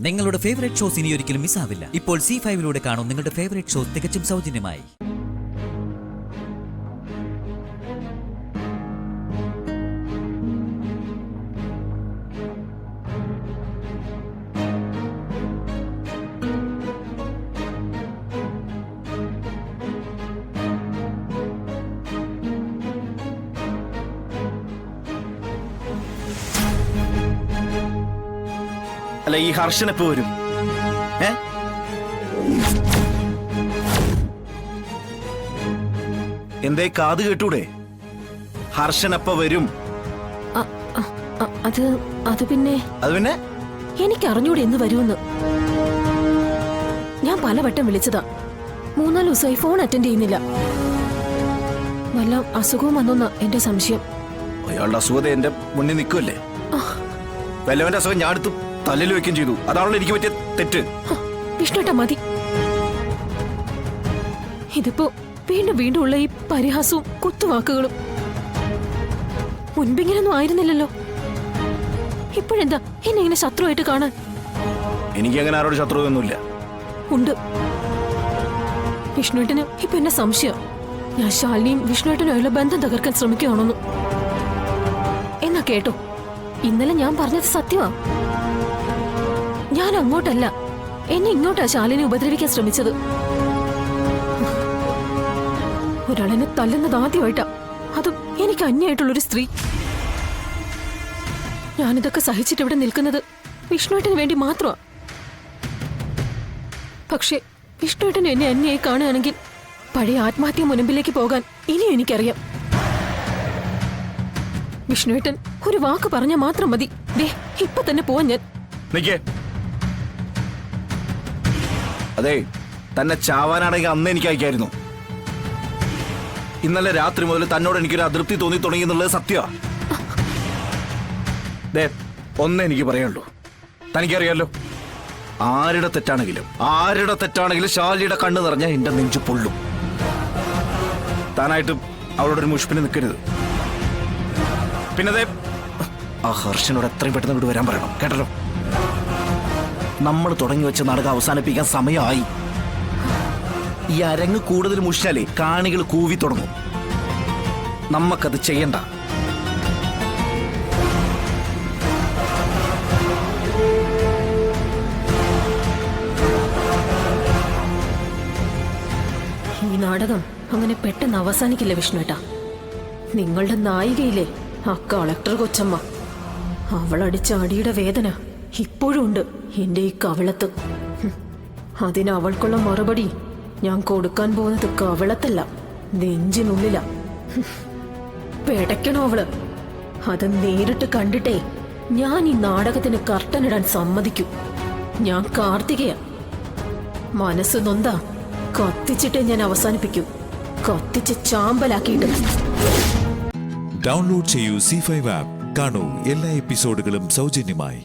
നിങ്ങളുടെ favourite shows ഇനി ഒരിക്കലും മിസ്സാവില്ല. ഇപ്പോൾ C5 കാണും നിങ്ങളുടെ ഫേവറേറ്റ് ഷോസ് തികച്ചും സൗജന്യമായി. അല്ല, ഈ ഹർഷൻ എപ്പോ വരും? എന്തേ കാത് കേട്ടൂടെ? ഹർഷൻ എപ്പോ വരും? അത് പിന്നെ എനിക്ക് അറിഞ്ഞൂടെ എന്ന് വരുമെന്ന്. ഞാൻ പലവട്ടം വിളിച്ചതാ, 3-4 ദിവസമായി ഫോൺ അറ്റൻഡ് ചെയ്യുന്നില്ല. വല്ല അസുഖവും വന്നോന്ന എന്റെ സംശയം. അയാളുടെ അസുഖത എന്റെ മുന്നിൽ നിൽക്കുമല്ലേ? വല്ലവന്റെ അസുഖം ഞാൻ എടുത്തു തലയിൽ വെക്കുകയും ചെയ്തു. അതാണല്ലോ എനിക്ക് പറ്റിയ തെറ്റ്. വിഷ്ണുട്ടാ മതി. ഇതിപ്പോ വീണ്ടും വീണ്ടും ഉള്ള ഈ പരിഹാസവും കുത്തുവാക്കുകളും. മുൻപിങ്ങനൊന്നും ആയിരുന്നില്ലല്ലോ. ഇപ്പോഴെന്താ എന്നെ ഇങ്ങനെ ശത്രുവായിട്ട് കാണാൻ? എനിക്ക് അങ്ങനെ ആരോട് ശത്രുവൊന്നുമില്ല. ഉണ്ട്. വിഷ്ണുട്ടന് ഇപ്പൊ എന്നെ സംശയം, ഞാൻ ശാലിനിയും വിഷ്ണുട്ടനുമായുള്ള ബന്ധം തകർക്കാൻ ശ്രമിക്കുകയാണെന്നു. എന്നാ കേട്ടോ, ഇന്നലെ ഞാൻ പറഞ്ഞത് സത്യമാ. ഞാൻ അങ്ങോട്ടല്ല, എന്നെ ഇങ്ങോട്ടാ ശാലിനെ ഉപദ്രവിക്കാൻ ശ്രമിച്ചത്. ഒരാളെന്നെ തല്ലുന്നത് ആദ്യമായിട്ടാ, അതും എനിക്ക് അന്യായിട്ടുള്ളൊരു സ്ത്രീ. ഞാനിതൊക്കെ സഹിച്ചിട്ട് ഇവിടെ നിൽക്കുന്നത് വിഷ്ണുവേട്ടന് വേണ്ടി മാത്രമാ. പക്ഷെ വിഷ്ണുവേട്ടന് എന്നെ അന്യായി കാണുകയാണെങ്കിൽ പഴയ ആത്മഹത്യ മുൻപിലേക്ക് പോകാൻ ഇനിയും എനിക്കറിയാം. വിഷ്ണുവേട്ടൻ ഒരു വാക്ക് പറഞ്ഞാൽ മാത്രം മതി, ദേ ഇപ്പൊ തന്നെ പോവാൻ ഞാൻ. അതെ, തന്നെ ചാവാനാണെങ്കിൽ അന്ന് എനിക്ക് അയക്കായിരുന്നു. ഇന്നലെ രാത്രി മുതൽ തന്നോട് എനിക്കൊരു അതൃപ്തി തോന്നി തുടങ്ങി എന്നുള്ളത് സത്യമാണ്. ഒന്നേ എനിക്ക് പറയാനുള്ളൂ, തനിക്കറിയാലോ, ആരുടെ തെറ്റാണെങ്കിലും ശാലിയുടെ കണ്ണ് നിറഞ്ഞാൽ എന്റെ നെഞ്ചു പൊള്ളും. താനായിട്ട് അവളോടൊരു മുഷ്പിന് നിൽക്കരുത്. പിന്നെ ആ ഹർഷനോട് എത്രയും പെട്ടെന്ന് ഇവിടെ വരാൻ പറയണം, കേട്ടല്ലോ? നമ്മൾ തുടങ്ങി വെച്ച നാടകം അവസാനിപ്പിക്കാൻ സമയമായി. ഈ അരങ്ങ് കൂടുതൽ മുഷിച്ചാലേ കാണികൾ കൂവി തുടങ്ങും. നമ്മക്കത് ചെയ്യണ്ട. ഈ നാടകം അങ്ങനെ പെട്ടെന്ന് അവസാനിക്കില്ല വിഷ്ണുവേട്ടാ. നിങ്ങളുടെ നായികയിലെ ആ കളക്ടർ കൊച്ചമ്മ, അവളടിച്ച അടിയുടെ വേദന ഇപ്പോഴും ഉണ്ട് എന്റെ ഈ കവിളത്ത്. അതിന് അവൾക്കുള്ള മറുപടി ഞാൻ കൊടുക്കാൻ പോകുന്നത് കവിളത്തല്ല, നെഞ്ചിനുള്ളില. പെടയ്ക്കണോ അവള്? അത് നേരിട്ട് കണ്ടിട്ടേ ഞാൻ ഈ നാടകത്തിന് കർട്ടനിടാൻ സമ്മതിക്കൂ. ഞാൻ കാർത്തികയ. മനസ്സ് നൊന്താ കത്തിച്ചിട്ടേ ഞാൻ അവസാനിപ്പിക്കൂ, കത്തിച്ച് ചാമ്പലാക്കിയിട്ട്. ഡൗൺലോഡ് ചെയ്യൂ C5 ആപ്പ്. കാണൂ എല്ലാ എപ്പിസോഡുകളും സൗജന്യമായി.